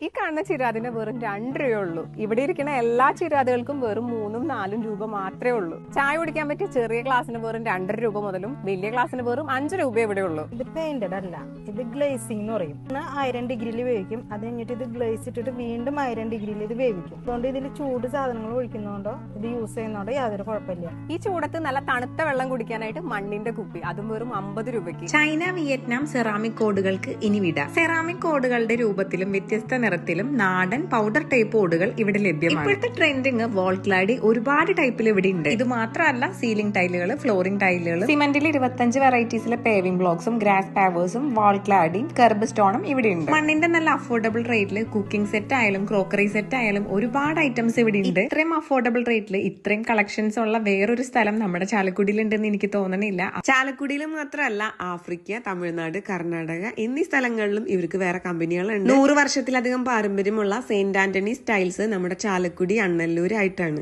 ഈ കാണുന്ന ചിരാതിന് വെറും 2 രൂപയുള്ളൂ. ഇവിടെ ഇരിക്കുന്ന എല്ലാ ചിരാതുകൾക്കും വെറും 3ഉം 4ഉം രൂപ മാത്രമേ ഉള്ളൂ. ചായ കുടിക്കാൻ പറ്റിയ ചെറിയ ഗ്ലാസിന് വെറും 2.5 രൂപ മുതലും വലിയ ഗ്ലാസിന് വെറും 5 രൂപ ഇവിടെ ഉള്ളൂ. ഇത് പെയിന്റഡ് അല്ല, ഇത് ഗ്ലേസിംഗ് എന്ന് പറയും. 1000 ഡിഗ്രിയിൽ വേവിക്കും. അത് കഴിഞ്ഞിട്ട് ഇത് ഗ്ലേസ് ഇട്ടിട്ട് വീണ്ടും 1000 ഡിഗ്രിയിൽ ഇത് വേവിക്കും. അതുകൊണ്ട് ഇതിൽ ചൂട് സാധനങ്ങൾ ഒഴിക്കുന്നതുകൊണ്ടോ ഇത് യൂസ് ചെയ്യുന്നതുകൊണ്ടോ യാതൊരു കുഴപ്പമില്ല. ഈ ചൂടത്ത് നല്ല തണുത്ത വെള്ളം കുടിക്കാനായിട്ട് മണ്ണിന്റെ കുപ്പി, അതും വെറും 50 രൂപയ്ക്ക്. ചൈന, വിയറ്റ്നാം സെറാമിക് കോഡുകൾക്ക് ഇനി വിട. സെറാമിക് കോഡുകളുടെ രൂപത്തിലും വ്യത്യസ്ത നിറത്തിലും നാടൻ പൗഡർ ടൈപ്പ് ഓടുകൾ ഇവിടെ ലഭ്യമാണ്. ഇപ്പോഴത്തെ ട്രെൻഡിങ് വോൾ ക്ലാഡി ഒരുപാട് ടൈപ്പിൽ ഇവിടെ ഉണ്ട്. ഇത് മാത്രമല്ല, സീലിംഗ് ടൈലുകൾ, ഫ്ലോറിംഗ് ടൈലുകൾ, സിമെന്റിൽ 25 വെറൈറ്റീസിലെ പേവിംഗ് ബ്ലോക്സും ഗ്രാസ് പാവേഴ്സും വാൾ ക്ലാഡിയും കർബ് സ്റ്റോണും ഇവിടെ ഉണ്ട്. മണ്ണിന്റെ നല്ല അഫോർഡബിൾ റേറ്റിൽ കുക്കിംഗ് സെറ്റ് ആയാലും ക്രോക്കറി സെറ്റ് ആയാലും ഒരുപാട് ഐറ്റംസ് ഇവിടെ ഉണ്ട്. ഇത്രയും അഫോർഡബിൾ റേറ്റിൽ ഇത്രയും കളക്ഷൻസ് ഉള്ള വേറൊരു സ്ഥലം നമ്മുടെ ചാലക്കുടിയിൽ ഉണ്ടെന്ന് എനിക്ക് തോന്നണില്ല. ചാലക്കുടിയിൽ മാത്രമല്ല, ആഫ്രിക്ക, തമിഴ്നാട്, കർണാടക എന്നീ സ്ഥലങ്ങളിലും ഇവർക്ക് വേറെ കമ്പനികളുണ്ട്. 100 വർഷത്തിലധികം പാരമ്പര്യമുള്ള സെയിന്റ് ആന്റണി സ്റ്റൈൽസ് നമ്മുടെ ചാലക്കുടി അണ്ണല്ലൂരായിട്ടാണ്.